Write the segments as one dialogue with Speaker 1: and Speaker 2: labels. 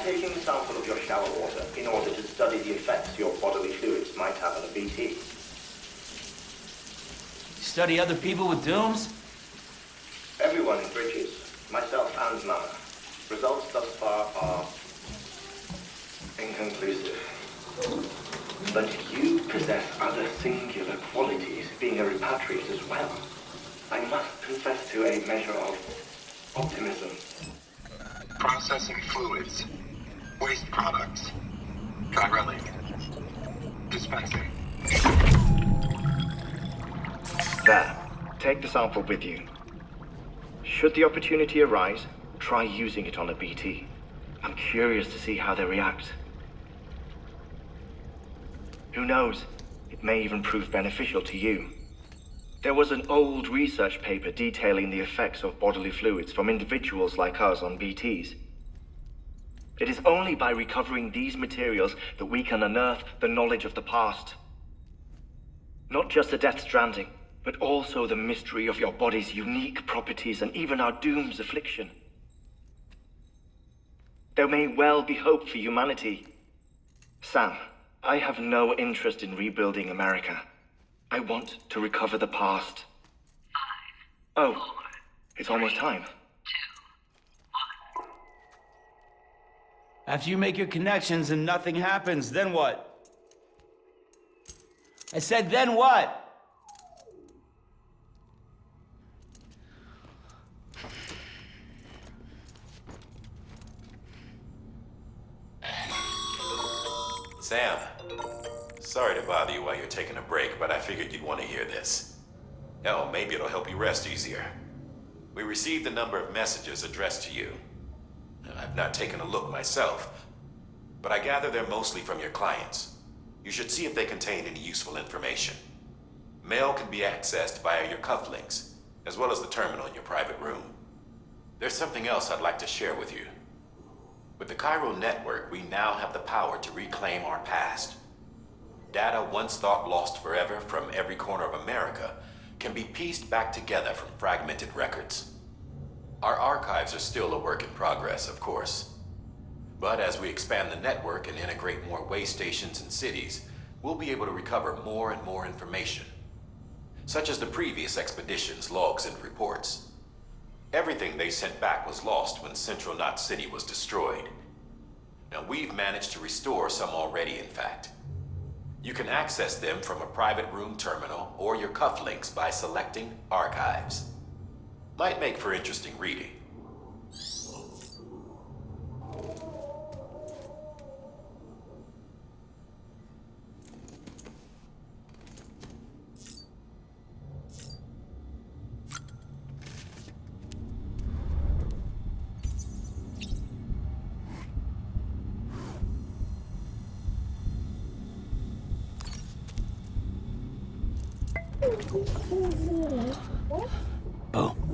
Speaker 1: taking a sample of your shower water in order to study the effects your bodily fluids might have on a BT.
Speaker 2: Study other people with dooms?
Speaker 1: Everyone in Bridges, myself and Mama. Results thus far are inconclusive. But you possess other singular qualities, being a repatriate as well. I must confess to a measure of optimism.
Speaker 3: Processing fluids. Waste products. Drilling. Dispensing.
Speaker 1: There. Take the sample with you. Should the opportunity arise, try using it on a BT. I'm curious to see how they react. Who knows? It may even prove beneficial to you. There was an old research paper detailing the effects of bodily fluids from individuals like us on BTs. It is only by recovering these materials that we can unearth the knowledge of the past. Not just the death stranding, but also the mystery of your body's unique properties and even our doom's affliction. There may well be hope for humanity. Sam, I have no interest in rebuilding America. I want to recover the past.
Speaker 4: 5, 4,
Speaker 1: Oh, it's almost time.
Speaker 4: 2, 1.
Speaker 2: After you make your connections and nothing happens, then what? I said, then what?
Speaker 5: Sam, sorry to bother you while you're taking a break, but I figured you'd want to hear this. Hell, maybe it'll help you rest easier. We received a number of messages addressed to you. I've not taken a look myself, but I gather they're mostly from your clients. You should see if they contain any useful information. Mail can be accessed via your cufflinks, as well as the terminal in your private room. There's something else I'd like to share with you. With the Cairo network, we now have the power to reclaim our past. Data once thought lost forever from every corner of America can be pieced back together from fragmented records. Our archives are still a work in progress, of course. But as we expand the network and integrate more way stations and cities, we'll be able to recover more and more information, such as the previous expedition's logs and reports. Everything they sent back was lost when Central Knot City was destroyed. Now we've managed to restore some already, in fact. You can access them from a private room terminal or your cufflinks by selecting Archives. Might make for interesting reading.
Speaker 2: Boom. Boom.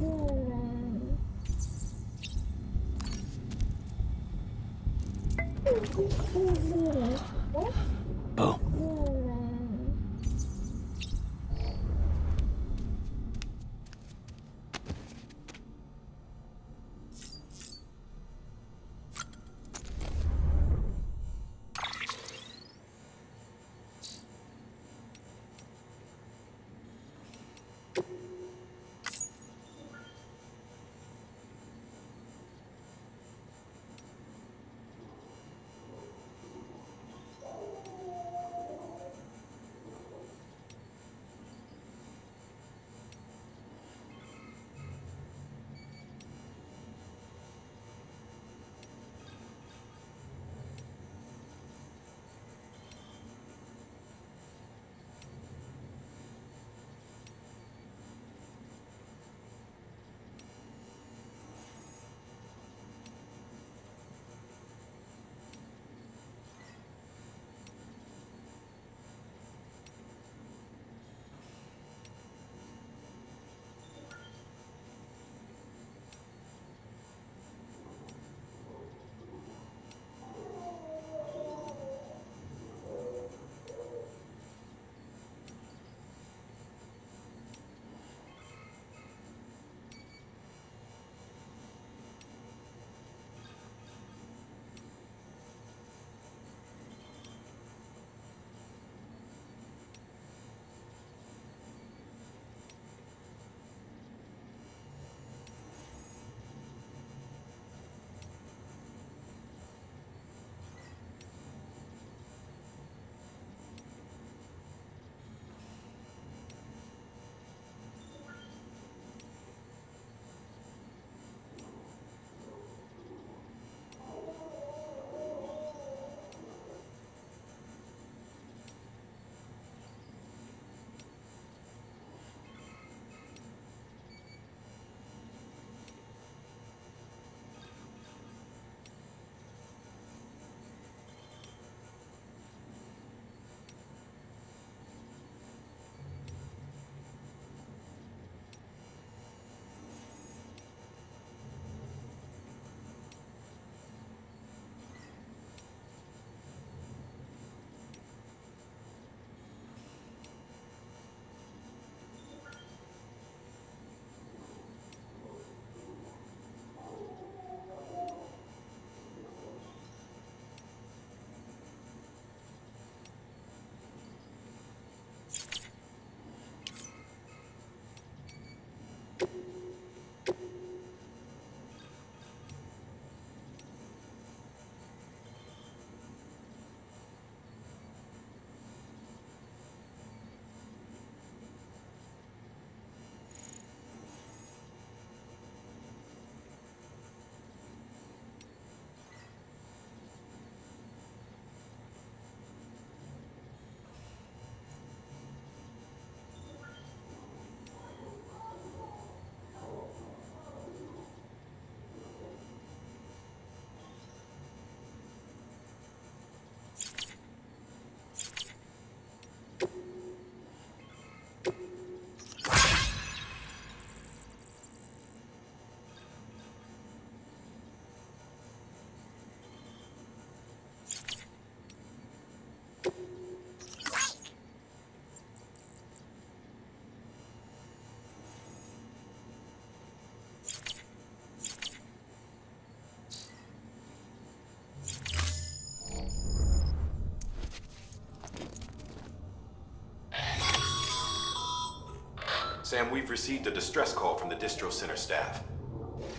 Speaker 5: Sam, we've received a distress call from the distro center staff.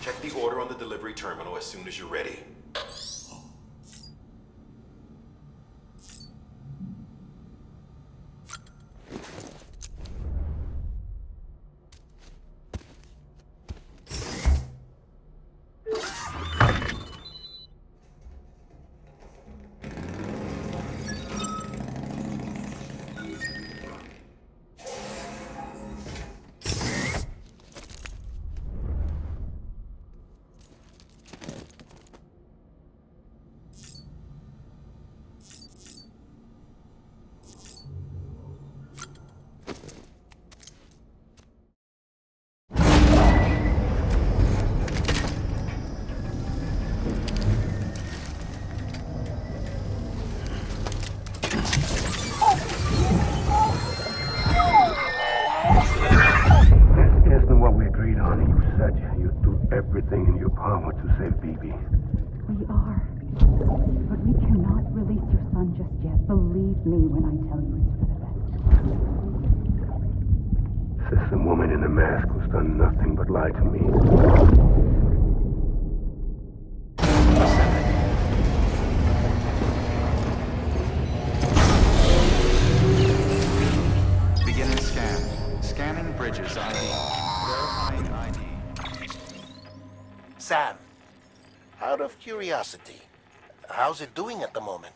Speaker 5: Check the order on the delivery terminal as soon as you're ready.
Speaker 6: Everything in your power to save BB.
Speaker 7: We are. But we cannot release your son just yet. Believe me when I tell you it's for the best.
Speaker 6: Says some woman in a mask who's done nothing but lie to me.
Speaker 8: Beginning scan. Scanning bridges ID. Verifying ID.
Speaker 9: Sam, out of curiosity, how's it doing at the moment?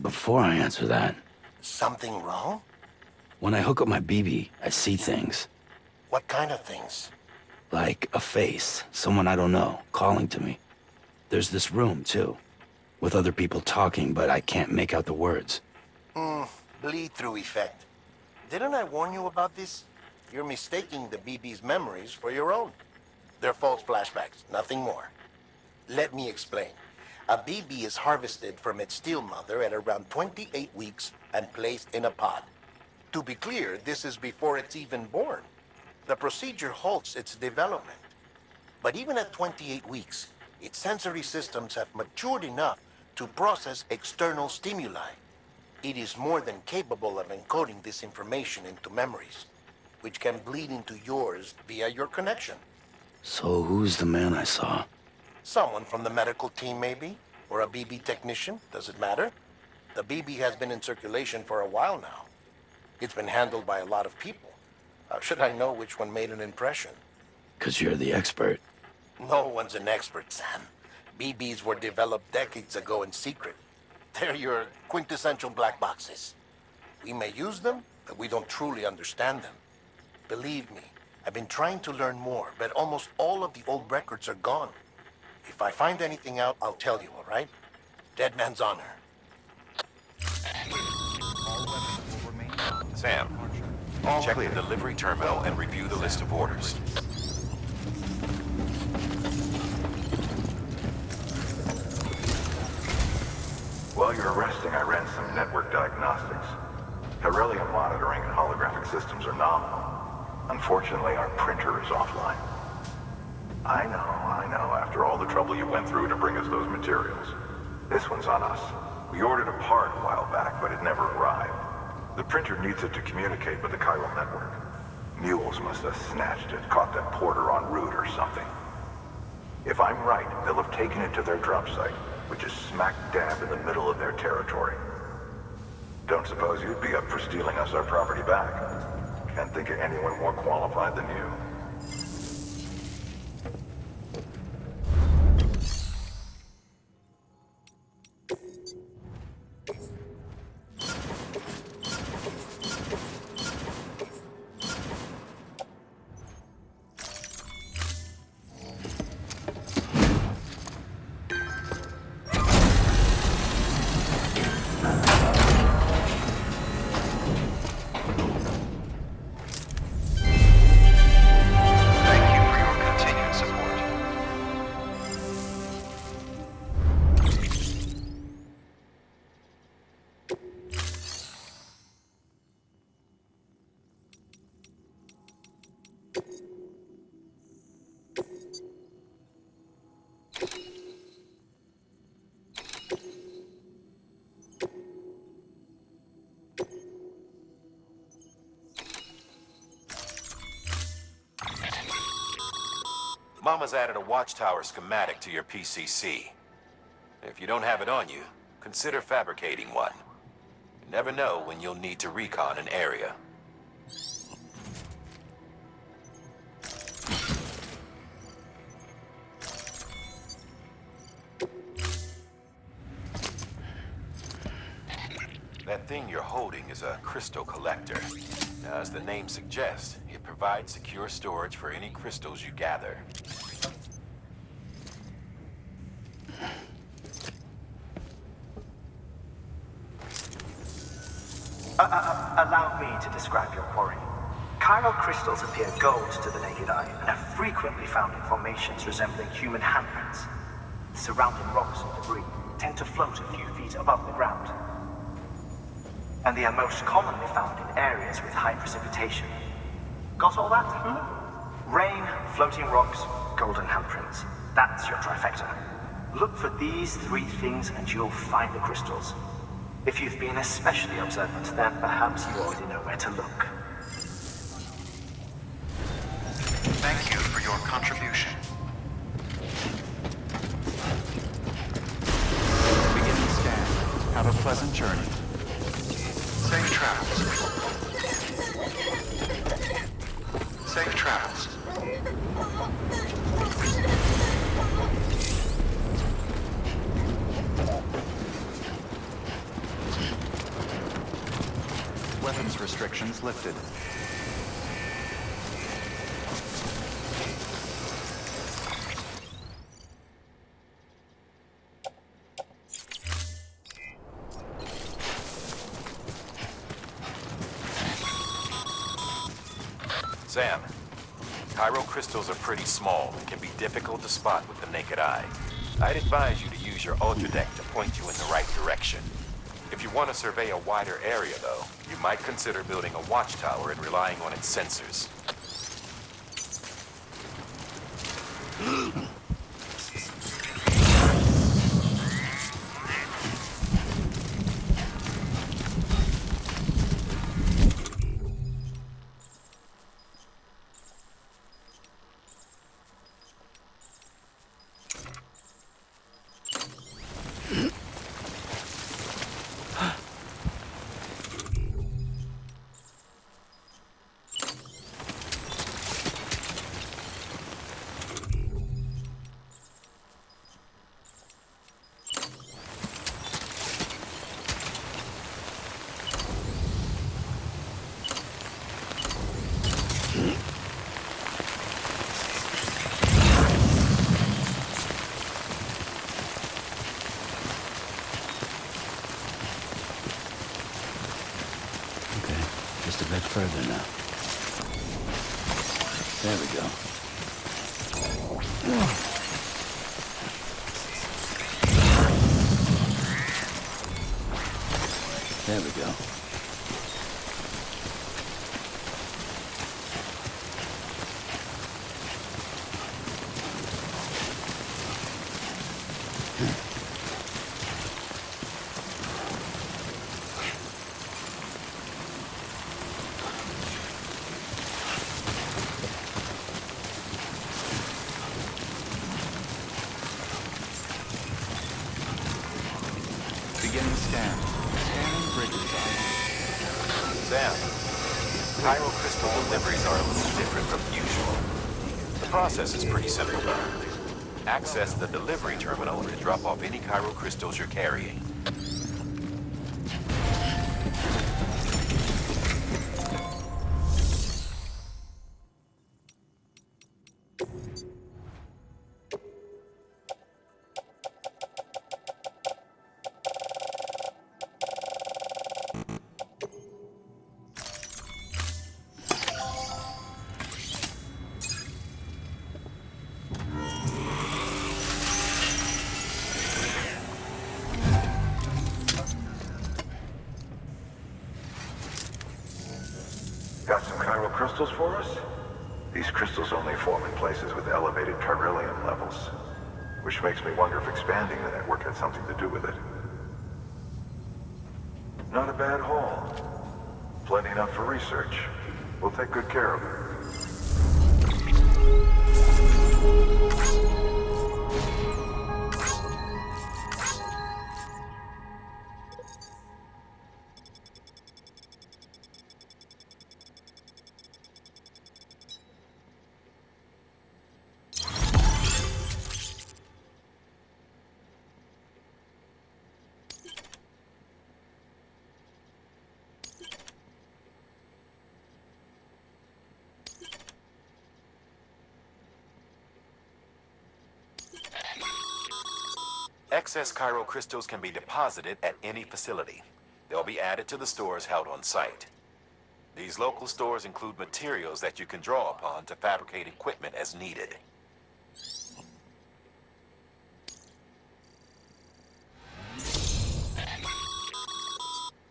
Speaker 10: Before I answer that,
Speaker 9: Something wrong?
Speaker 10: when I hook up my BB, I see things.
Speaker 9: What kind of things?
Speaker 10: Like a face, someone I don't know, calling to me. There's this room, too, with other people talking, but I can't make out the words.
Speaker 9: Bleed-through effect. Didn't I warn you about this? You're mistaking the BB's memories for your own. They're false flashbacks, nothing more. Let me explain. A BB is harvested from its steel mother at around 28 weeks and placed in a pod. To be clear, this is before it's even born. The procedure halts its development. But even at 28 weeks, its sensory systems have matured enough to process external stimuli. It is more than capable of encoding this information into memories, which can bleed into yours via your connection.
Speaker 10: So who's the man I saw?
Speaker 9: Someone from the medical team, maybe? Or a BB technician? Does it matter? The BB has been in circulation for a while now. It's been handled by a lot of people. How should I know which one made an impression?
Speaker 10: 'Cause you're the expert.
Speaker 9: No one's an expert, Sam. BBs were developed decades ago in secret. They're your quintessential black boxes. We may use them, but we don't truly understand them. Believe me, I've been trying to learn more, but almost all of the old records are gone. If I find anything out, I'll tell you, all right? Dead man's honor.
Speaker 5: Sam, check the delivery terminal and review the list of orders.
Speaker 11: While you're resting, I ran some network diagnostics. Beryllium monitoring and holographic systems are nominal. Unfortunately, our printer is offline. I know. After all the trouble you went through to bring us those materials. This one's on us. We ordered a part a while back, but it never arrived. The printer needs it to communicate with the chiral network. Mules must have snatched it, caught that porter en route or something. If I'm right, they'll have taken it to their drop site, which is smack dab in the middle of their territory. Don't suppose you'd be up for stealing us our property back? Can't think of anyone more qualified than you.
Speaker 5: Mama's added a watchtower schematic to your PCC. If you don't have it on you, consider fabricating one. You never know when you'll need to recon an area. That thing you're holding is a crystal collector. Now, as the name suggests, it provides secure storage for any crystals you gather.
Speaker 12: Allow me to describe your quarry. Chiral crystals appear gold to the naked eye and are frequently found in formations resembling human handprints. Surrounding rocks and debris tend to float a few feet above the ground. And they are most commonly found in areas with high precipitation. Got all that? Rain, floating rocks, golden handprints. That's your trifecta. Look for these three things and you'll find the crystals. If you've been especially observant, then perhaps you already know where to look.
Speaker 8: Thank you for your contribution. Beginning scan. Have a pleasant journey. Safe travels. Safe travels. Weapons restrictions lifted.
Speaker 5: Sam, chiral crystals are pretty small and can be difficult to spot with the naked eye. I'd advise you to use your ultradeck to point you in the right direction. If you want to survey a wider area, though, you might consider building a watchtower and relying on its sensors.
Speaker 10: Just a bit further now. There we go. There we go.
Speaker 8: Beginning scan. Scanning bridges on.
Speaker 5: Sam, chiral crystal deliveries are a little different from usual. The process is pretty simple, though. Access the delivery terminal to drop off any chiral crystals you're carrying.
Speaker 11: Got some chiral crystals for us? These crystals only form in places with elevated chiralium levels, which makes me wonder if expanding the network had something to do with it. Not a bad haul. Plenty enough for research. We'll take good care of it.
Speaker 5: Excess Cairo crystals can be deposited at any facility. They'll be added to the stores held on site. These local stores include materials that you can draw upon to fabricate equipment as needed.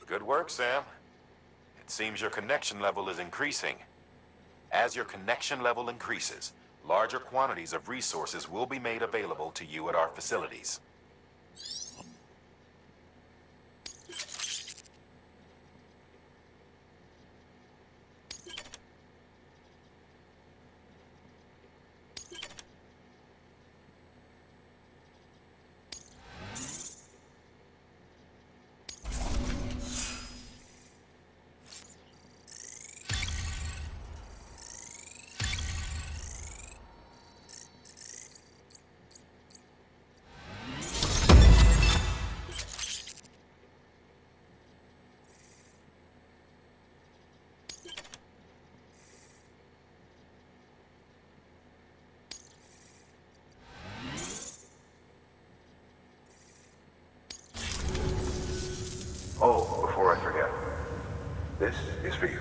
Speaker 5: Good work, Sam. It seems your connection level is increasing. As your connection level increases, larger quantities of resources will be made available to you at our facilities.
Speaker 11: Oh, before I forget, this is for you.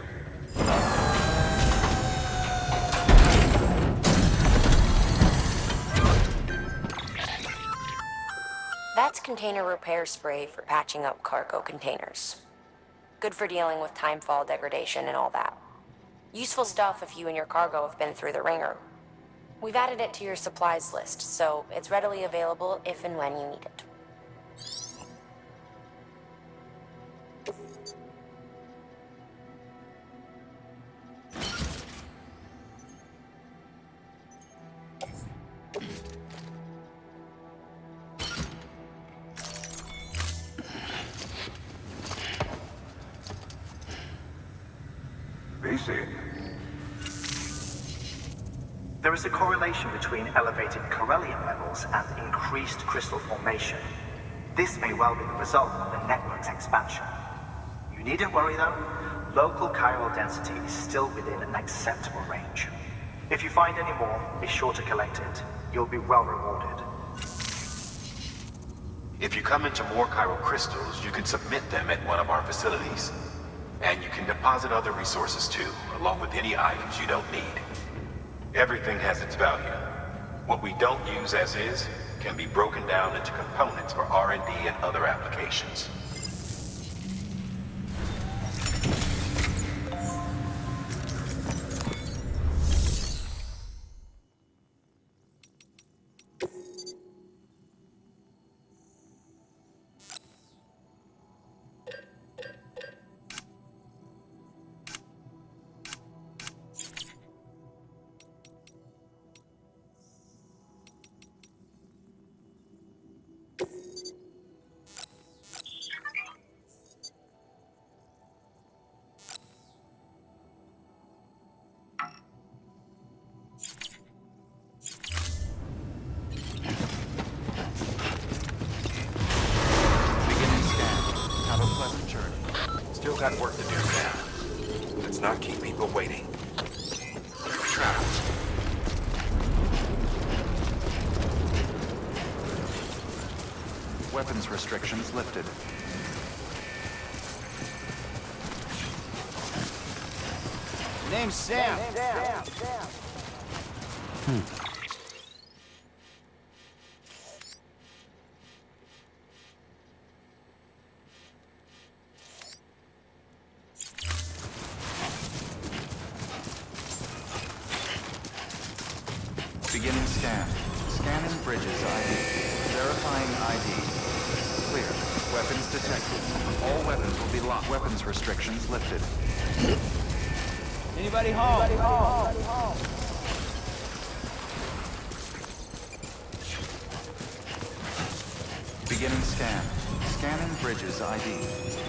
Speaker 13: That's container repair spray for patching up cargo containers. Good for dealing with timefall degradation and all that. Useful stuff if you and your cargo have been through the ringer. We've added it to your supplies list, so it's readily available if and when you need it.
Speaker 12: There is a correlation between elevated Corellium levels and increased crystal formation. This may well be the result of the network's expansion. You needn't worry though. Local chiral density is still within an acceptable range. If you find any more, be sure to collect it. You'll be well rewarded.
Speaker 5: If you come into more chiral crystals, you can submit them at one of our facilities. And you can deposit other resources too, along with any items you don't need. Everything has its value. What we don't use as is can be broken down into components for R&D and other applications. Got work to do now. Let's not keep people waiting. Trapped.
Speaker 8: Weapons restrictions lifted.
Speaker 2: Name's Sam.
Speaker 8: Beginning scan. Scanning bridges ID. Verifying ID. Clear. Weapons detected. All weapons will be locked. Weapons restrictions lifted.
Speaker 2: Anybody home?
Speaker 8: Beginning scan. Scanning bridges ID.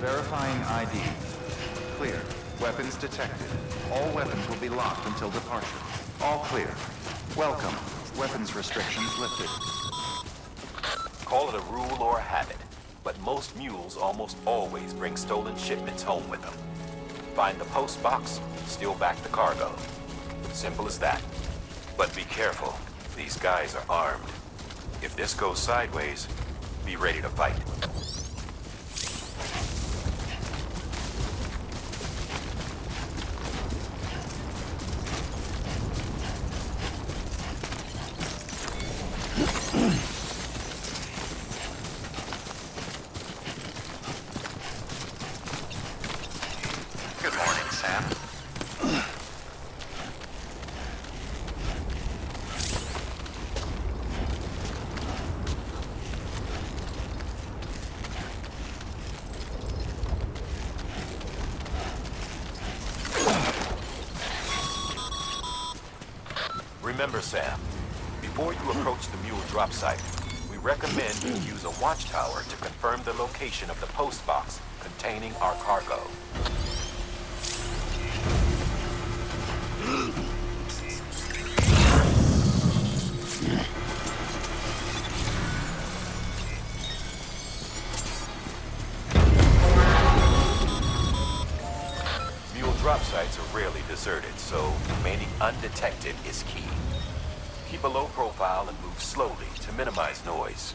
Speaker 8: Verifying ID. Clear. Weapons detected. All weapons will be locked until departure. All clear. Welcome. Weapons restrictions lifted.
Speaker 5: Call it a rule or a habit, but most mules almost always bring stolen shipments home with them. Find the post box, steal back the cargo. Simple as that. But be careful. These guys are armed. If this goes sideways, Be ready to fight.
Speaker 8: Good morning, Sam.
Speaker 5: Remember, Sam, before you approach the mule drop site, we recommend you use a watchtower to confirm the location of the post box containing our cargo. Mule drop sites are rarely deserted, so remaining undetected is key. Keep a low profile and move slowly to minimize noise.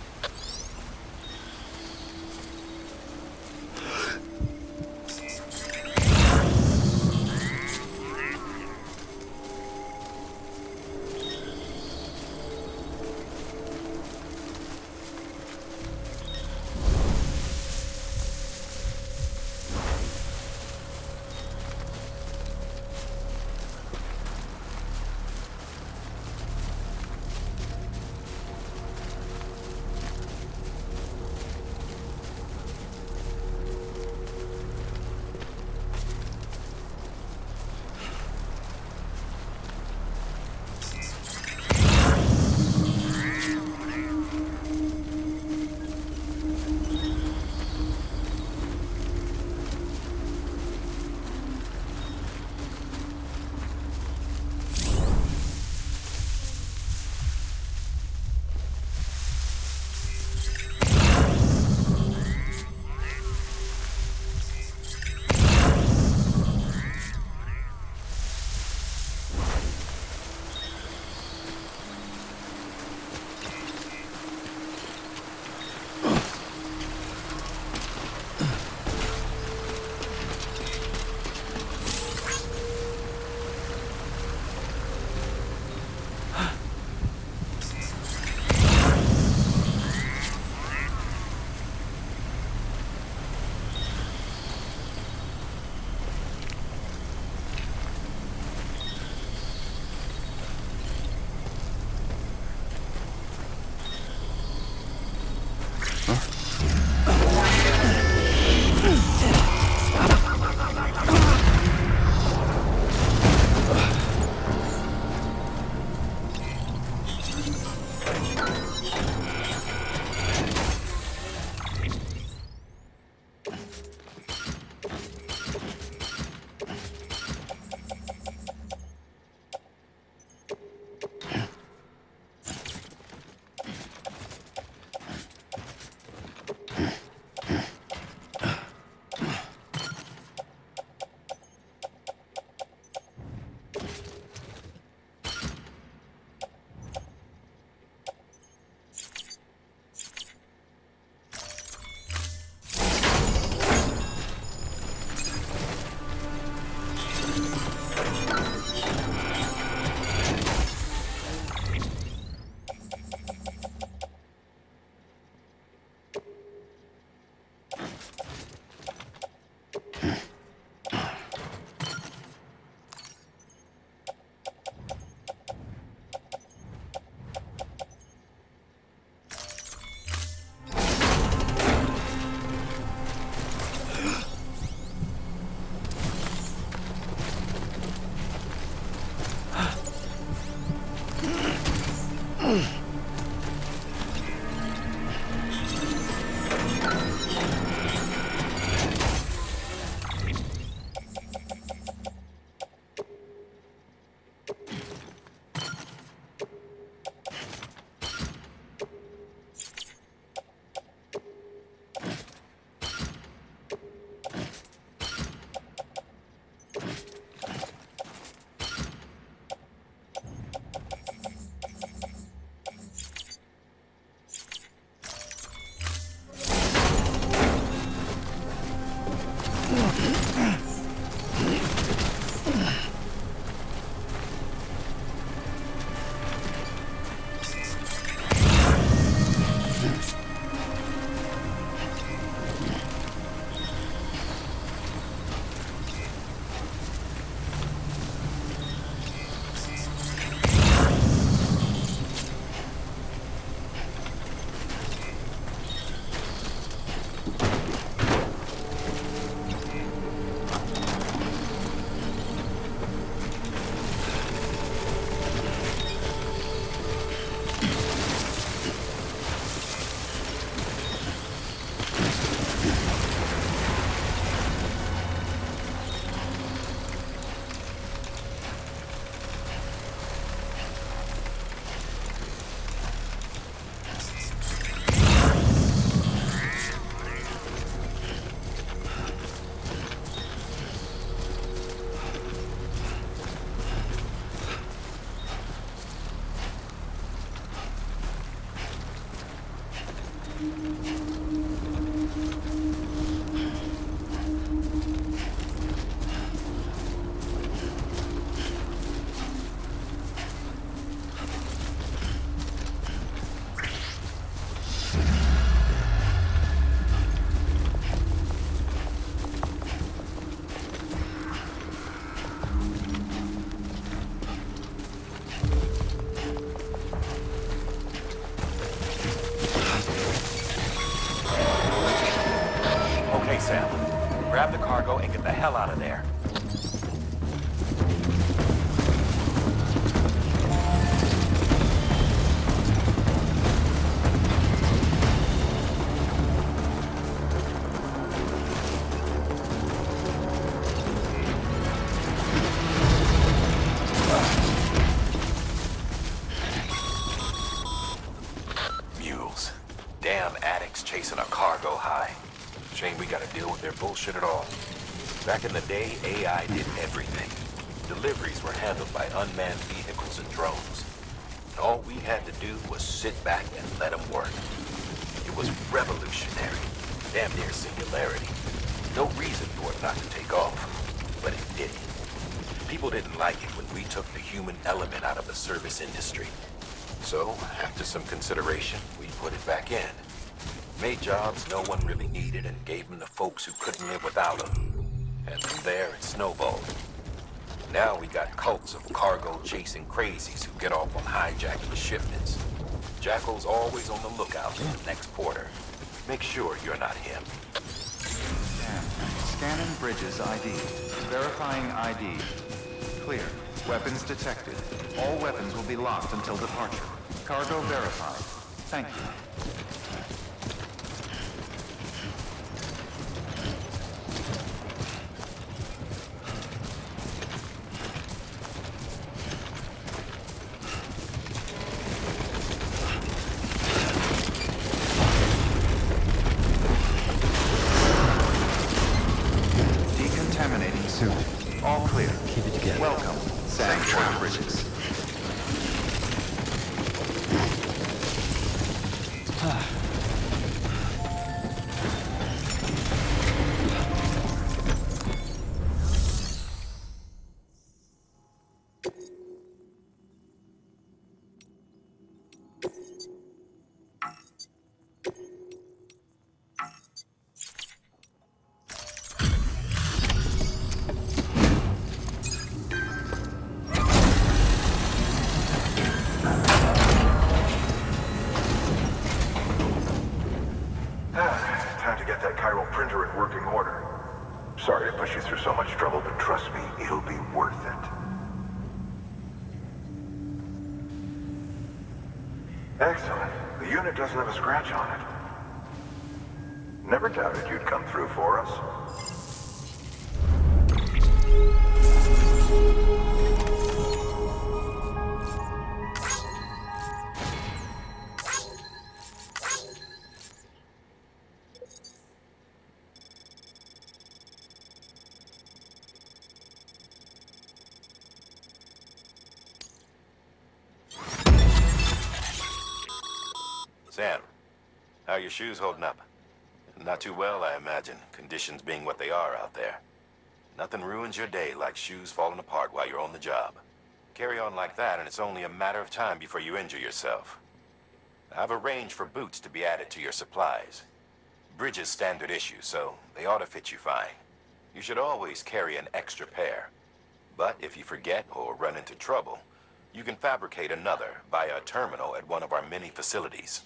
Speaker 5: Okay, Sam. Grab the cargo and get the hell out of there. Mules. Damn addicts chasing a cargo high. Shame we gotta deal with their bullshit at all. Back in the day, AI did everything. Deliveries were handled by unmanned vehicles and drones. And all we had to do was sit back and let them work. It was revolutionary. Damn near singularity. No reason for it not to take off. But it didn't. People didn't like it when we took the human element out of the service industry. So, after some consideration, we put it back in. Made jobs no one really needed and gave them to folks who couldn't live without them. And from there, it snowballed. Now we got cults of cargo-chasing crazies who get off on hijacking shipments. Jackal's always on the lookout for the next porter. Make sure you're not him.
Speaker 8: Scanning Bridges ID. Verifying ID. Clear. Weapons detected. All weapons will be locked until departure. Cargo verified. Thank you. Decontaminating suit. All clear.
Speaker 10: Keep it together.
Speaker 8: Welcome. Sanctuary Bridges.
Speaker 11: Time to get that chiral printer in working order. Sorry to push you through so much trouble, but trust me, it'll be worth it. Excellent. The unit doesn't have a scratch on it. Never doubted you'd come through for us.
Speaker 5: Sam, how are your shoes holding up? Not too well, I imagine, conditions being what they are out there. Nothing ruins your day like shoes falling apart while you're on the job. Carry on like that, and it's only a matter of time before you injure yourself. I've arranged for boots to be added to your supplies. Bridges standard issue, so they ought to fit you fine. You should always carry an extra pair. But if you forget or run into trouble, you can fabricate another via a terminal at one of our many facilities.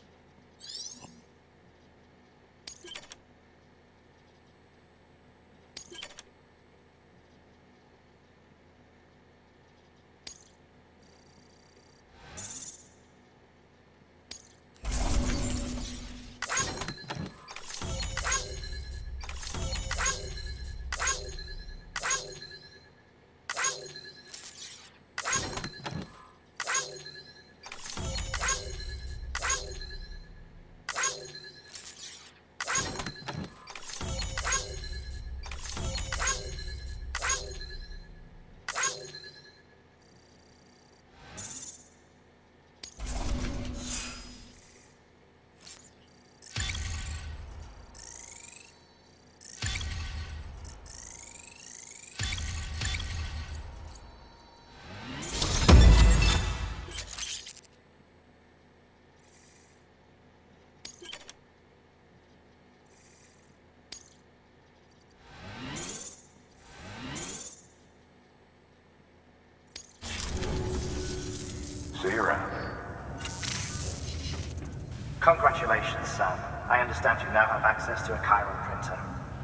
Speaker 12: Congratulations, Sam. I understand you now have access to a chiral printer.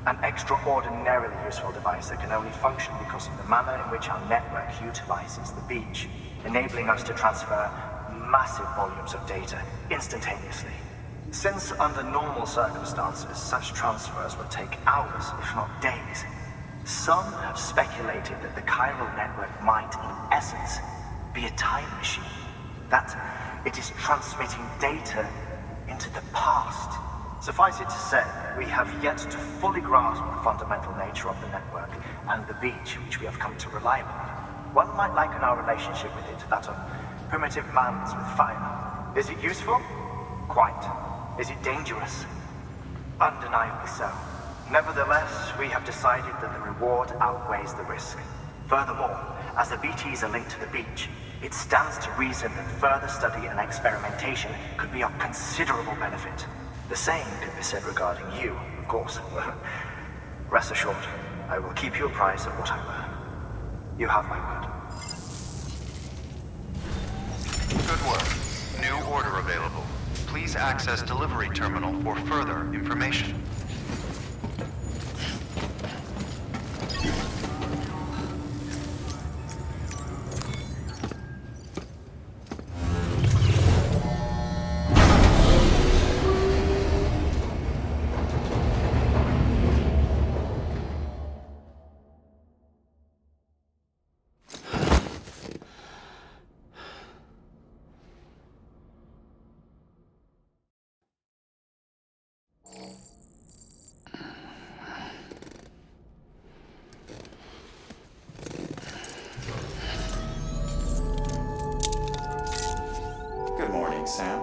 Speaker 12: An extraordinarily useful device that can only function because of the manner in which our network utilizes the beach, enabling us to transfer massive volumes of data instantaneously. Since under normal circumstances, such transfers would take hours, if not days, some have speculated that the chiral network might, in essence, be a time machine. That it is transmitting data into the past. Suffice it to say, we have yet to fully grasp the fundamental nature of the network and the beach which we have come to rely upon. One might liken our relationship with it to that of primitive mans with fire. Is it useful? Quite. Is it dangerous? Undeniably so. Nevertheless, we have decided that the reward outweighs the risk. Furthermore, as the BTs are linked to the beach, it stands to reason that further study and experimentation could be of considerable benefit. The same could be said regarding you, of course. Rest assured, I will keep you apprised of what I learn. You have my word.
Speaker 8: Good work. New order available. Please access delivery terminal for further information.
Speaker 2: Good morning, Sam.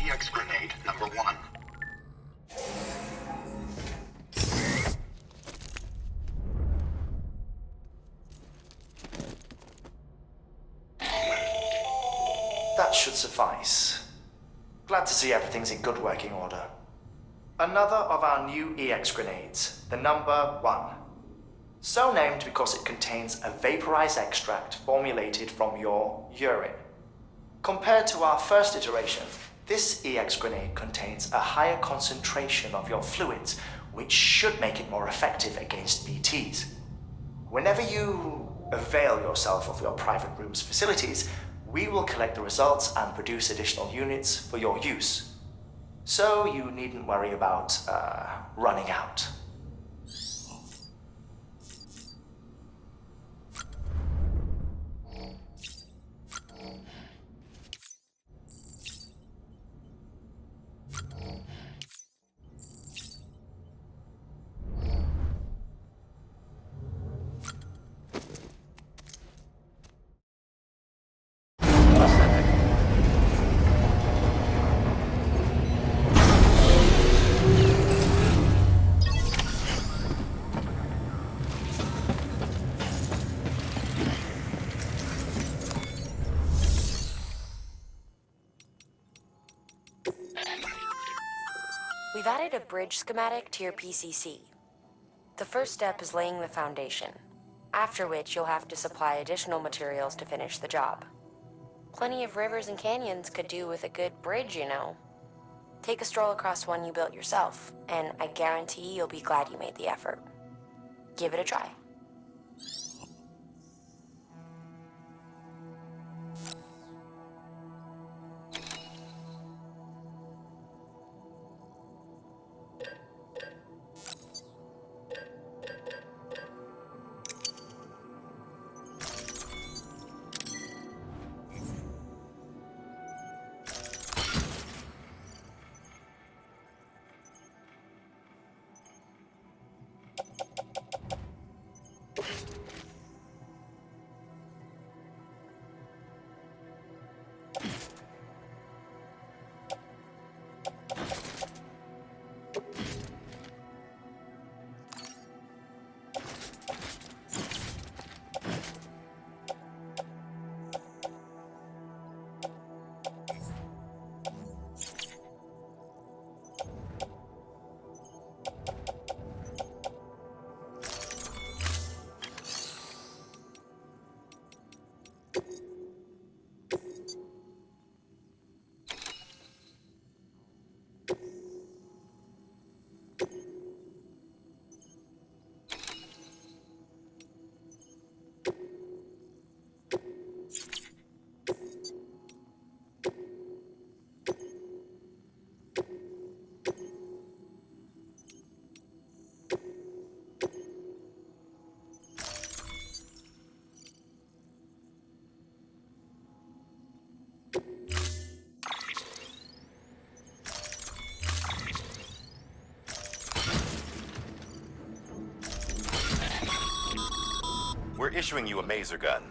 Speaker 3: EX grenade number 1.
Speaker 12: That should suffice. Glad to see everything's in good working order. Another of our new EX grenades, the number 1. So named because it contains a vaporized extract formulated from your urine. Compared to our first iteration, this EX grenade contains a higher concentration of your fluids, which should make it more effective against BTs. Whenever you avail yourself of your private room's facilities, we will collect the results and produce additional units for your use. So you needn't worry about running out.
Speaker 13: We've added a bridge schematic to your PCC. The first step is laying the foundation, after which you'll have to supply additional materials to finish the job. Plenty of rivers and canyons could do with a good bridge, you know. Take a stroll across one you built yourself, and I guarantee you'll be glad you made the effort. Give it a try.
Speaker 5: issuing you a maser gun.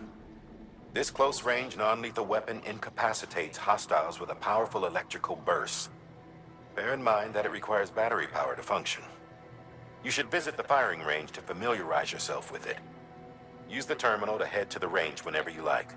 Speaker 5: This close-range, non-lethal weapon incapacitates hostiles with a powerful electrical burst. Bear in mind that it requires battery power to function. You should visit the firing range to familiarize yourself with it. Use the terminal to head to the range whenever you like.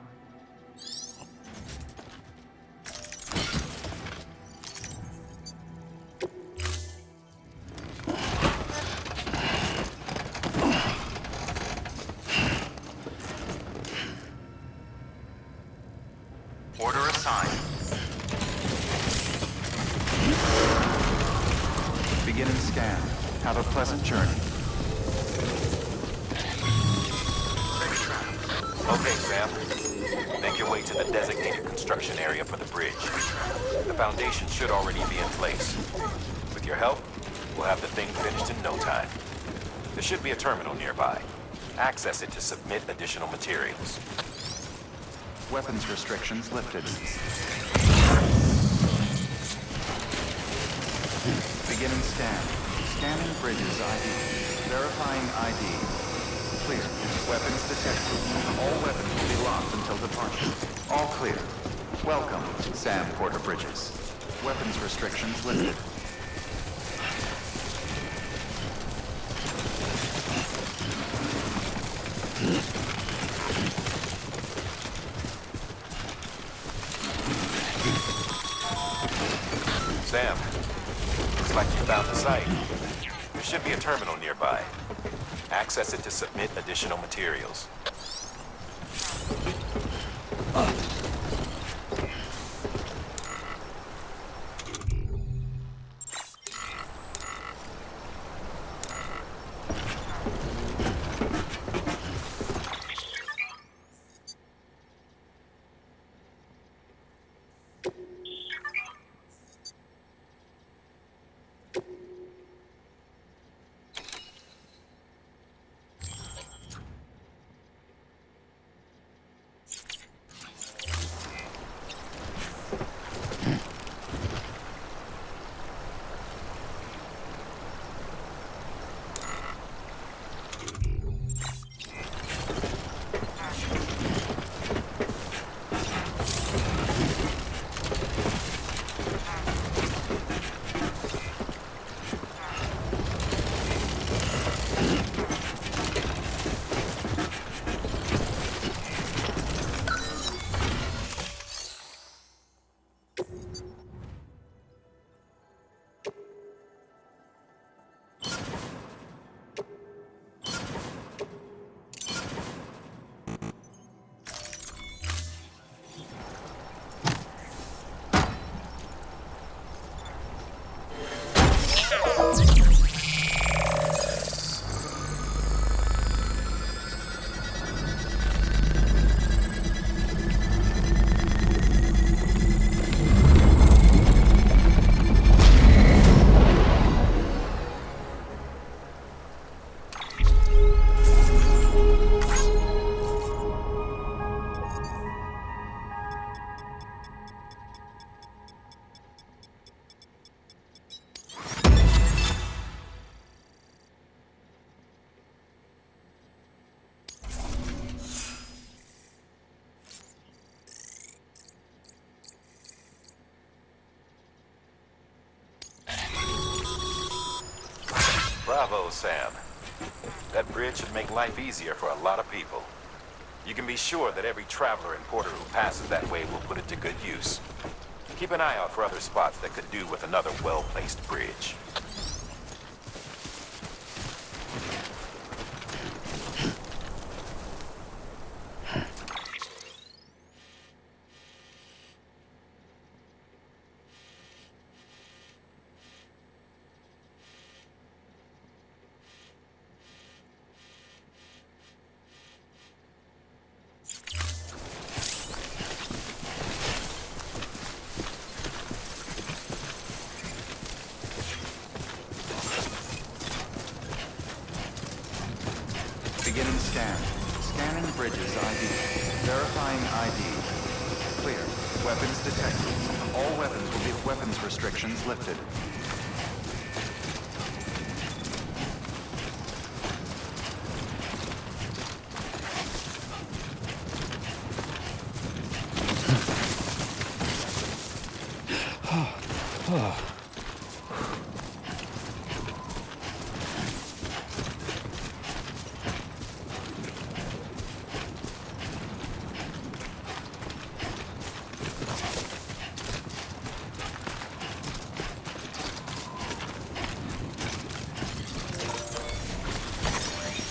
Speaker 8: Order assigned. Begin and scan. Have a pleasant journey.
Speaker 5: Okay, Sam. Make your way to the designated construction area for the bridge. The foundation should already be in place. With your help, we'll have the thing finished in no time. There should be a terminal nearby. Access it to submit additional materials.
Speaker 8: Weapons restrictions lifted. Begin and scan. Scanning bridges ID. Verifying ID. Clear. Weapons detected. All weapons will be locked until departure. All clear. Welcome, Sam Porter Bridges. Weapons restrictions lifted.
Speaker 5: Sam, looks like you found the site. There should be a terminal nearby. Access it to submit additional materials. Bravo, Sam. That bridge should make life easier for a lot of people. You can be sure that every traveler and porter who passes that way will put it to good use. Keep an eye out for other spots that could do with another well-placed bridge.
Speaker 8: Beginning scan. Scanning bridges ID. Verifying ID. Clear. Weapons detected. All weapons will be weapons restrictions lifted.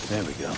Speaker 10: There we go.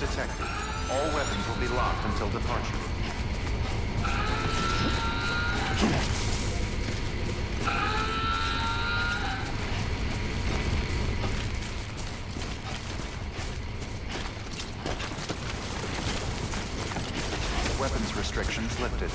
Speaker 8: detected. All weapons will be locked until departure. Weapons restrictions lifted.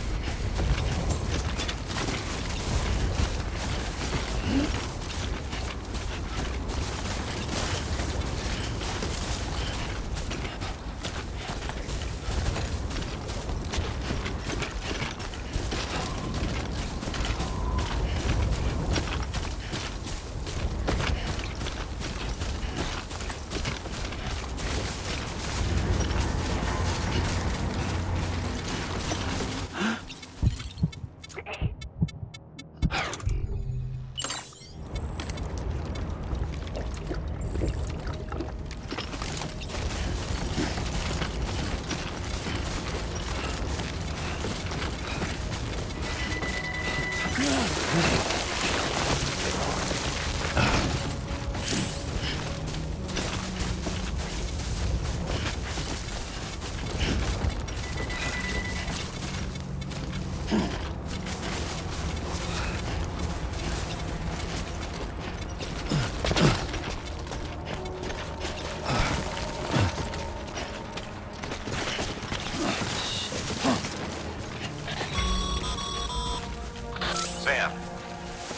Speaker 5: Sam,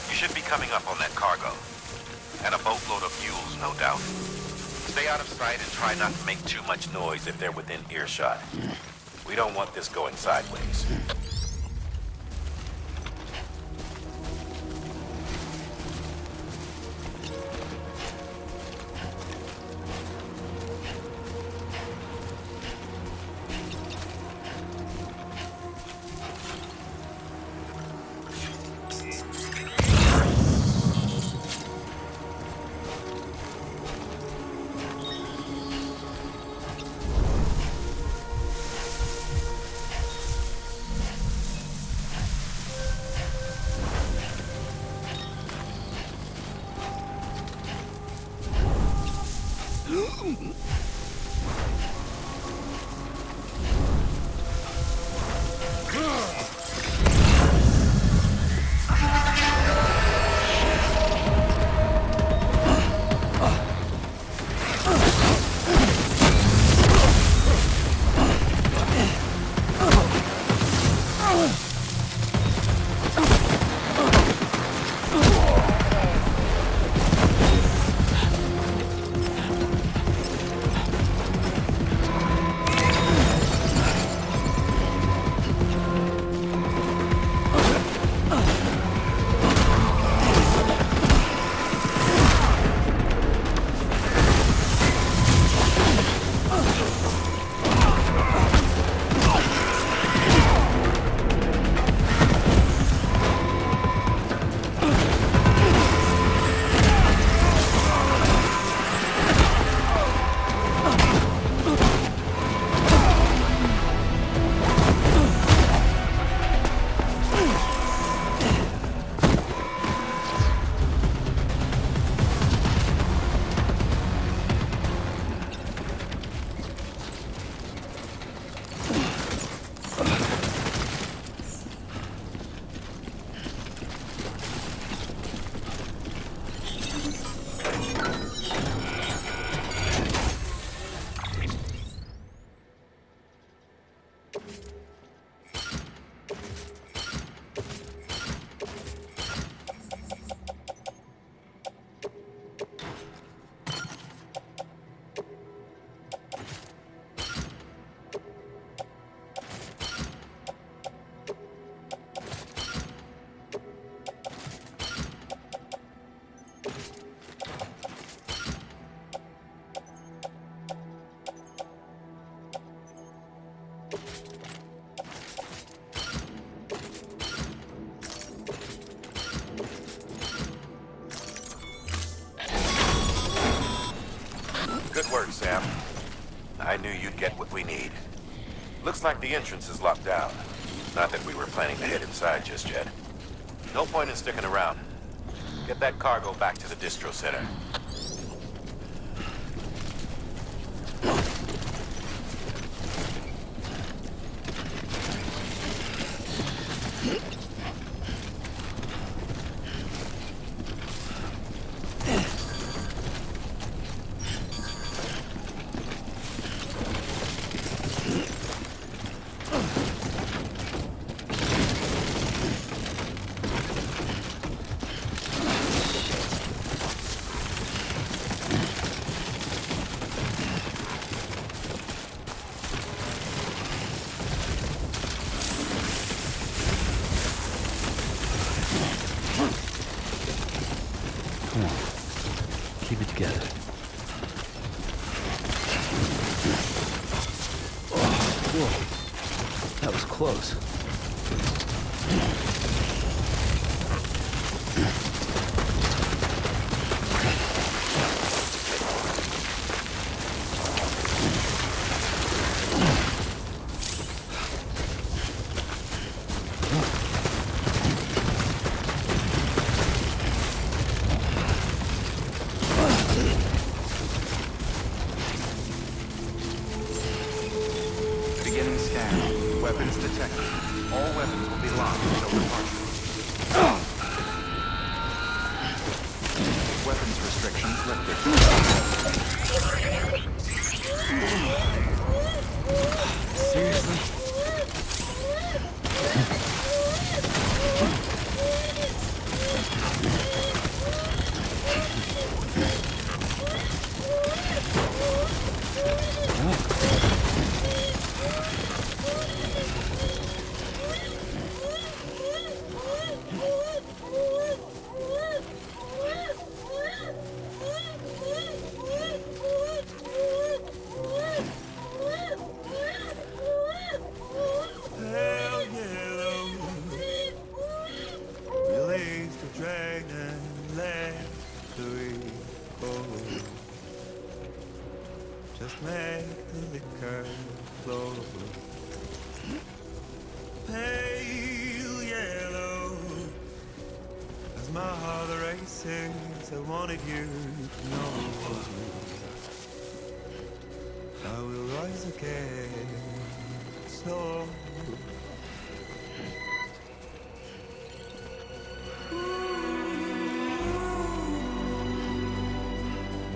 Speaker 5: you should be coming up on that cargo. And a boatload of mules, no doubt. Stay out of sight and try not to make too much noise if they're within earshot. We don't want this going sideways. Sam. I knew you'd get what we need. Looks like the entrance is locked down. Not that we were planning to head inside just yet. No point in sticking around. Get that cargo back to the distro center.
Speaker 10: Come on. Keep it together. Oh, whoa. That was close.
Speaker 8: Beginning scan. Weapons detected. All weapons will be locked until departure. Weapons restrictions lifted.
Speaker 10: Seriously?
Speaker 14: Just make the liquor flow. Pale yellow, as my heart races, I wanted you to know. I will rise again, slow.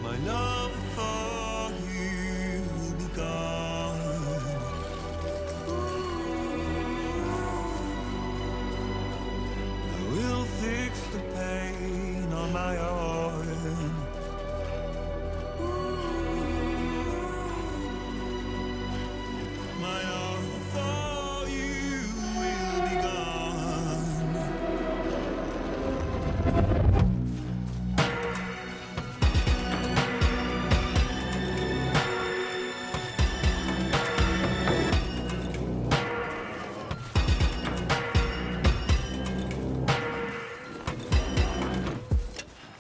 Speaker 14: My love for you will be gone. I will fix the pain on my own. My love for you will be gone.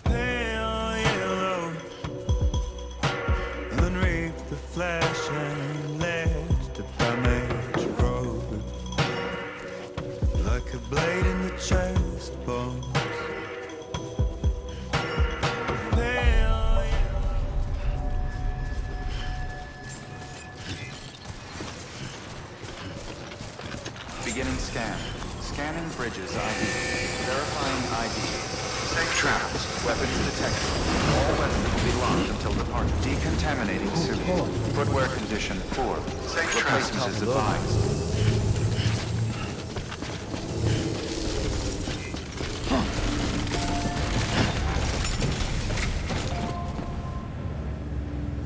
Speaker 14: Pale yellow, unreap the flesh and let the damage grow. Like a blade in the chest bones. Pale yellow.
Speaker 8: Beginning scan. Scanning bridges ID. Verifying ID. Safe travels. Weapons detected. All weapons will be locked until departure. Decontaminating suit. Footwear condition 4. Safe Replacement is advised.